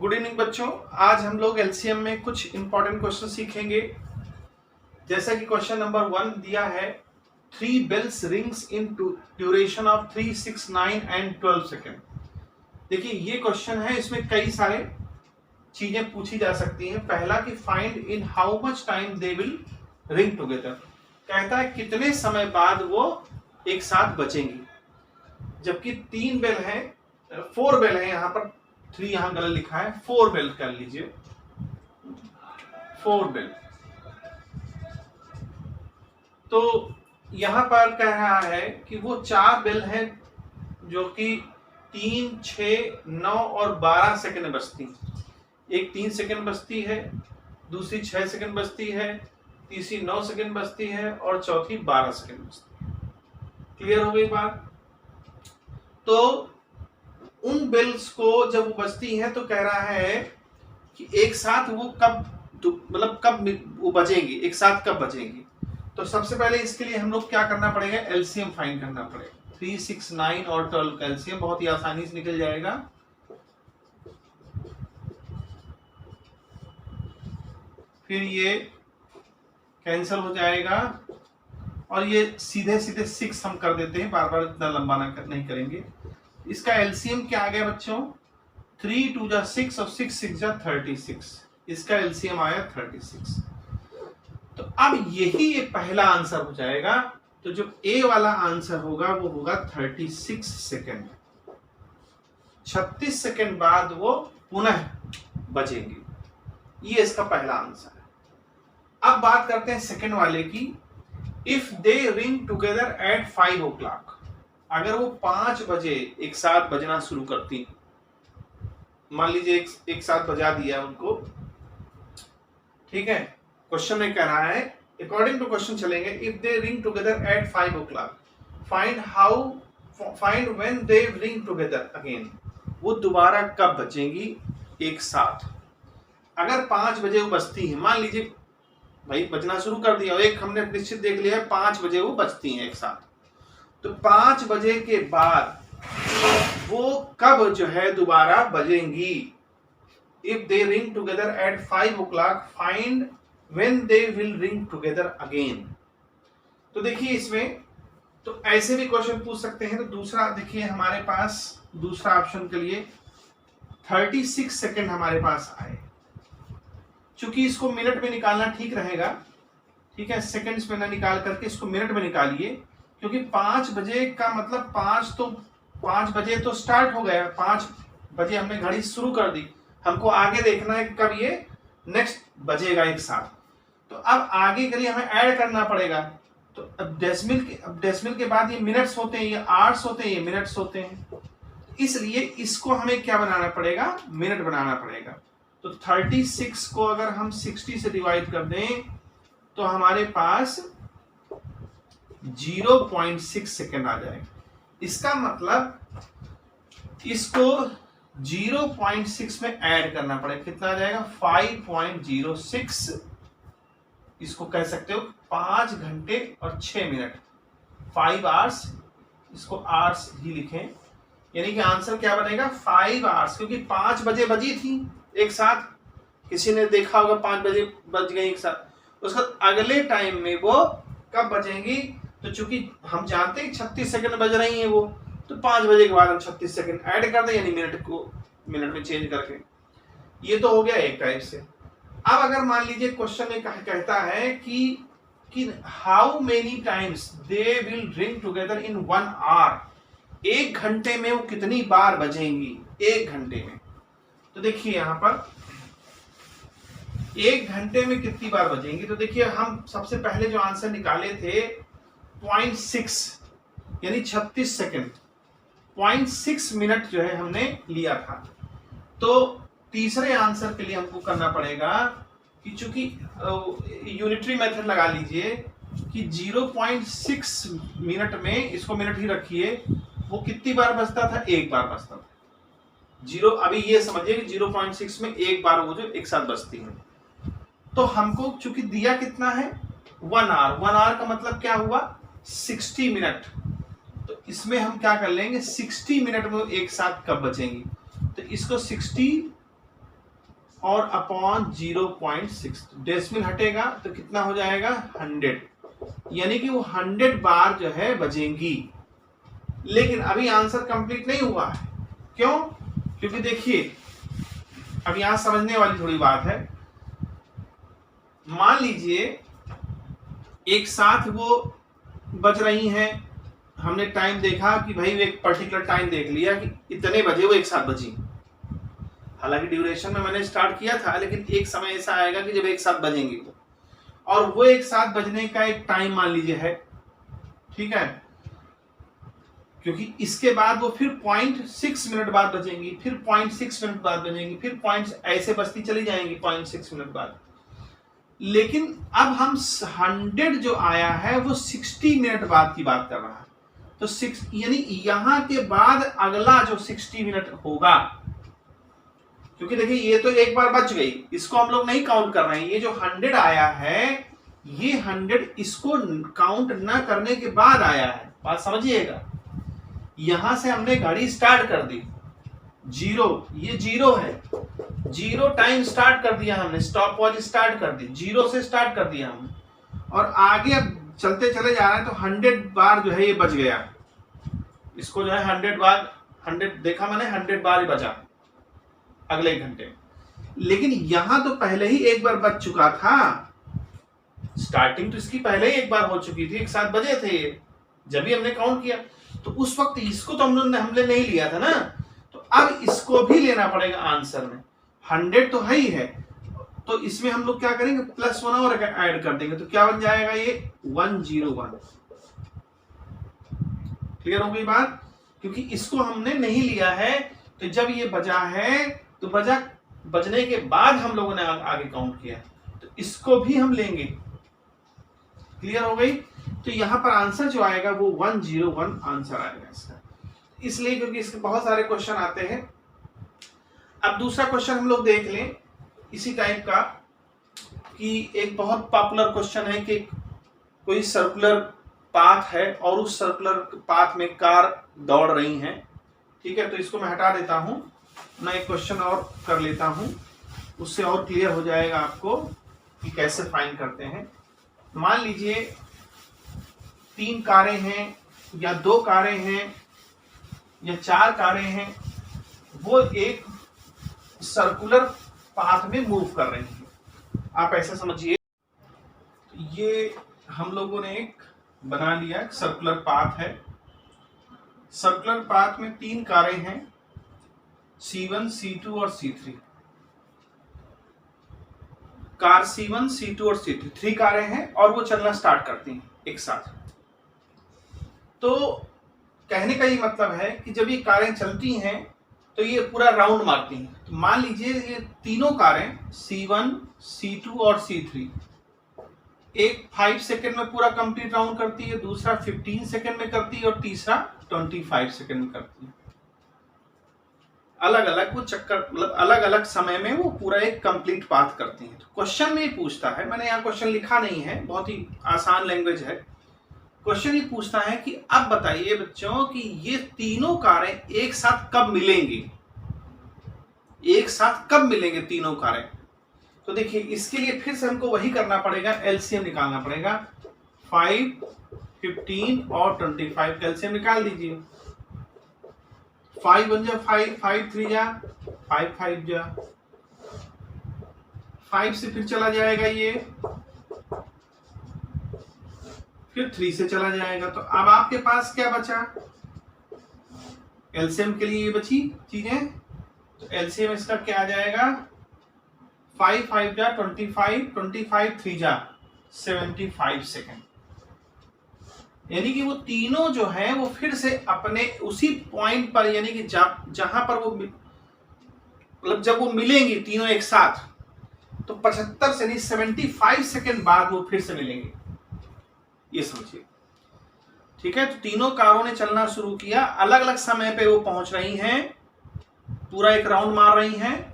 Good evening बच्चों। आज हम लोग एलसीएम में कुछ इंपॉर्टेंट क्वेश्चन सीखेंगे। जैसा कि क्वेश्चन नंबर 1 दिया है, 3 bells rings in duration of 3, 6, 9 and 12 second. देखिए ये क्वेश्चन है, इसमें कई सारे चीजें पूछी जा सकती हैं। पहला कि find in how much time they will ring together, कहता है कितने समय बाद वो एक साथ बचेंगी। जबकि 3 बेल है, 4 बेल है, यहाँ पर 3 यहाँ गलत लिखा है, 4 बेल कर लीजिए, 4 बेल। तो यहां पर कह रहा है कि वो 4 बेल हैं जो कि 3, 6, 9 और 12 सेकंड में बजती। एक 3 सेकंड बजती है, दूसरी 6 सेकंड बजती है, तीसरी 9 सेकंड बजती है और चौथी 12 सेकंड बजती है। क्लियर हो गई बात? तो उन बेल्स को जब वो बजती हैं तो कह रहा है कि एक साथ वो कब, मतलब कब वो बजेंगी, एक साथ कब बजेंगी। तो सबसे पहले इसके लिए हम लोग क्या करना पड़ेगा, एलसीएम फाइंड करना पड़ेगा। 3, 6, 9 और 12 का एलसीएम बहुत ही आसानी से निकल जाएगा। फिर ये कैंसिल हो जाएगा और ये सीधे सीधे 6 हम कर देते हैं, बार बार इतना लंबा नहीं करेंगे। इसका एलसीएम क्या आ गया बच्चों, 3 2 जा 6 और 6 6 जा 36। इसका एलसीएम आया 36। तो अब यही एक पहला आंसर हो जाएगा। तो जो ए वाला आंसर होगा वो होगा 36 सेकेंड। 36 सेकेंड बाद वो पुनः बजेंगे। ये इसका पहला आंसर है। अब बात करते हैं सेकेंड वाले की। If they ring together at 5 o'clock, अगर वो 5 बजे एक साथ बजना शुरू करती, मान लीजिए एक साथ बजा दिया उनको, ठीक है। क्वेश्चन में कह रहा है, अकॉर्डिंग टू क्वेश्चन चलेंगे, if they ring together at 5 o'clock, find when they ring together again, वो दोबारा कब बजेंगी एक साथ। अगर 5 बजे वो बजती है, मान लीजिए भाई बजना शुरू कर दिया, एक हमने निश्चित देख लिया है 5 बजे वो बजती हैं एक साथ, तो 5 बजे के बाद वो कब जो है दोबारा बजेंगी। If they ring together at 5 o'clock, find when they will ring together again. तो देखिए इसमें तो ऐसे भी क्वेश्चन पूछ सकते हैं। तो दूसरा देखिए हमारे पास दूसरा ऑप्शन के लिए 36 सेकेंड हमारे पास आए। चूंकि इसको मिनट में निकालना ठीक रहेगा, ठीक है, सेकंड्स में ना निकाल करके इसको मिनट में निकालिए, क्योंकि 5 बजे का मतलब 5 बजे तो स्टार्ट हो गया, 5 बजे हमने घड़ी शुरू कर दी, हमको आगे देखना है कब ये नेक्स्ट बजेगा एक साथ। तो अब आगे के लिए हमें ऐड करना पड़ेगा। तो अब डेसिमल के बाद ये मिनट्स होते हैं, ये आवर्स होते हैं, ये मिनट्स होते हैं, इसलिए इसको हमें क्या बनाना पड़ेगा, मिनट बनाना पड़ेगा। तो 36 को अगर हम 60 से डिवाइड कर दें तो हमारे पास 0.6 सेकेंड आ जाएगा। इसका मतलब इसको 0.6 में ऐड करना पड़ेगा। कितना आ जाएगा, 5.06। इसको कह सकते हो 5 घंटे और 6 मिनट, 5 आवर्स, इसको आवर्स ही लिखें, यानी कि आंसर क्या बनेगा 5 आवर्स, क्योंकि 5 बजे बजी थी एक साथ। किसी ने देखा होगा 5 बजे बज गई एक साथ, उसका अगले टाइम में वो कब बजेंगी। तो चूंकि हम जानते हैं 36 सेकंड बज रही हैं वो, तो 5 बजे के बाद हम 36 सेकंड ऐड कर दें, यानी मिनट को मिनट में चेंज करके। ये तो हो गया एक टाइप से। अब अगर मान लीजिए क्वेश्चन में कहता है कि how many times they will ring together in 1 hour, 1 घंटे में वो कितनी बार बजेंगी 1 घंटे में। तो देखिए यहां पर 1 घंटे में कितनी बार बजेंगी। तो देखिए हम सबसे पहले जो आंसर निकाले थे 0.6 यानी 36 सेकेंड, 0.6 मिनट जो है हमने लिया था। तो तीसरे आंसर के लिए हमको करना पड़ेगा कि चूंकि यूनिटरी मेथड लगा लीजिए कि 0.6 मिनट में, इसको मिनट ही रखिए, वो कितनी बार बजता था, एक बार बजता था। अभी ये समझिए कि 0.6 में एक बार वो जो एक साथ बजती है। तो हमको चूंकि दिया कितना है 1 hour, 1 hour का मतलब क्या हुआ 60 मिनट। तो इसमें हम क्या कर लेंगे, 60 मिनट में एक साथ कब बचेंगी। तो इसको 60 और अपॉन 0.6, डेसिमल हटेगा तो कितना हो जाएगा 100, यानी कि वो 100 बार जो है बजेंगी। लेकिन अभी आंसर कंप्लीट नहीं हुआ है। क्यों? क्योंकि देखिए अब यहां समझने वाली थोड़ी बात है। मान लीजिए एक साथ वो बज रही हैं, हमने टाइम देखा कि भाई एक पर्टिकुलर टाइम देख लिया कि इतने बजे वो एक साथ बजी। हालांकि ड्यूरेशन में मैंने स्टार्ट किया था, लेकिन एक समय ऐसा आएगा कि जब एक साथ बजेंगे वो, और वो एक साथ बजने का एक टाइम मान लीजिए है, ठीक है, क्योंकि इसके बाद वो फिर 0.6 मिनट बाद बजेंगी, फिर 0.6 मिनट बाद बजेंगी, फिर पॉइंट ऐसे बजती चली जाएंगी 0.6 मिनट बाद। लेकिन अब हम 100 जो आया है वो 60 मिनट बाद की बात कर रहा है। तो 6 यानी यहां के बाद अगला जो 60 मिनट होगा, क्योंकि देखिए ये तो एक बार बच गई, इसको हम लोग नहीं काउंट कर रहे हैं। ये जो 100 आया है, ये 100 इसको काउंट ना करने के बाद आया है। बात समझिएगा, यहां से हमने घड़ी स्टार्ट कर दी, 0, ये 0 है, 0 टाइम स्टार्ट कर दिया हमने, स्टॉप वॉच स्टार्ट कर दी, 0 से स्टार्ट कर दिया हमने, और आगे अब चलते चले जा रहे हैं। तो 100 बार जो है ये बज गया, इसको जो है 100 बार, 100 देखा मैंने, 100 बार ही बजा अगले घंटे। लेकिन यहां तो पहले ही एक बार बज चुका था, स्टार्टिंग तो इसकी पहले ही एक बार हो चुकी थी, एक साथ बजे थे ये, जब भी हमने काउंट किया। तो उस वक्त इसको तो हमने नहीं लिया था ना, तो अब इसको भी लेना पड़ेगा आंसर में। 100 तो है ही है, तो इसमें हम लोग क्या करेंगे, +1 और ऐड कर देंगे, तो क्या बन जाएगा ये 101। क्लियर हो गई बात? क्योंकि इसको हमने नहीं लिया है, तो जब ये बजा है तो बजने के बाद हम लोगों ने आगे काउंट किया, तो इसको भी हम लेंगे। क्लियर हो गई? तो यहां पर आंसर जो आएगा वो 101 आंसर आएगा इसका, इसलिए क्योंकि इसके बहुत सारे क्वेश्चन आते हैं। अब दूसरा क्वेश्चन हम लोग देख लें इसी टाइप का, कि एक बहुत पॉपुलर क्वेश्चन है कि कोई सर्कुलर पाथ है और उस सर्कुलर पाथ में कार दौड़ रही हैं, ठीक है। तो इसको मैं हटा देता हूं, मैं एक क्वेश्चन और कर लेता हूं, उससे और क्लियर हो जाएगा आपको कि कैसे फाइंड करते हैं। मान लीजिए 3 कारें हैं या 2 कारें हैं या 4 कारें हैं, वो एक सर्कुलर पाथ में मूव कर रही हैं। आप ऐसा समझिए, ये हम लोगों ने एक बना लिया, सर्कुलर पाथ है। सर्कुलर पाथ में 3 कारें हैं, C1, C2 और C3। कार C1, C2 और C3, 3 कारें हैं और वो चलना स्टार्ट करती हैं एक साथ। तो कहने का ये मतलब है कि जब ये कारें चलती हैं तो ये पूरा राउंड मारती हैं। तो मान लीजिए ये तीनों कारें C1, C2 और C3 एक 5 सेकंड में पूरा कंप्लीट राउंड करती है, दूसरा 15 सेकंड में करती है और तीसरा 25 सेकंड में करती है। अलग अलग वो चक्कर, मतलब अलग अलग समय में वो पूरा एक कंप्लीट पाथ करती हैं। तो क्वेश्चन में ये पूछता है, मैंने यहाँ क्वेश्चन लिखा नहीं है, बहुत ही आसान लैंग्वेज है। क्वेश्चन ये पूछता है कि अब बताइए बच्चों कि ये तीनों कारें एक साथ कब मिलेंगी, एक साथ कब मिलेंगे तीनों कारें। तो देखिए इसके लिए फिर से हमको वही करना पड़ेगा, एलसीएम निकालना पड़ेगा। 5, 15 और 25 का एलसीएम निकाल दीजिए। 5 1 जा 5, 5 3 जा 5, 5 जा 5 से फिर चला जाएगा ये, फिर 3 से चला जाएगा। तो अब आपके पास क्या बचा, एलसीएम के लिए ये बची चीजें। तो एलसीएम इसका क्या आ जाएगा, 5 5 जा 25, 25 3 जा 75 सेकेंड। यानी कि वो तीनों जो है वो फिर से अपने उसी पॉइंट पर, यानी कि जहां पर वो मतलब जब वो मिलेंगी तीनों एक साथ, तो 75 से नहीं 75 सेकेंड बाद वो फिर से मिलेंगे, ये समझिए। ठीक है, तो तीनों कारों ने चलना शुरू किया, अलग अलग समय पे वो पहुंच रही हैं, पूरा एक राउंड मार रही हैं।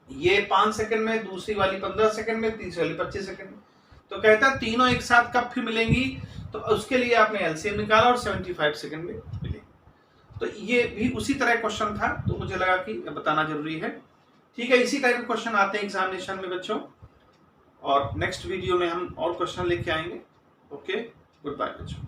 ये 5 सेकंड में, दूसरी वाली 15 सेकंड में, तीसरी वाली 25 सेकंड में। तो कहता है तीनों एक साथ कब फिर मिलेंगी, तो उसके लिए आपने एलसीएम निकाला और 75 सेकंड में मिलेंगी। तो ये भी उसी तरह क्वेश्चन था, तो मुझे लगा कि बताना जरूरी है। ठीक है, इसी टाइप के क्वेश्चन आते हैं एग्जामिनेशन में बच्चों, और नेक्स्ट वीडियो में हम और क्वेश्चन लेके आएंगे। ओके, गुड बाय बच्चों।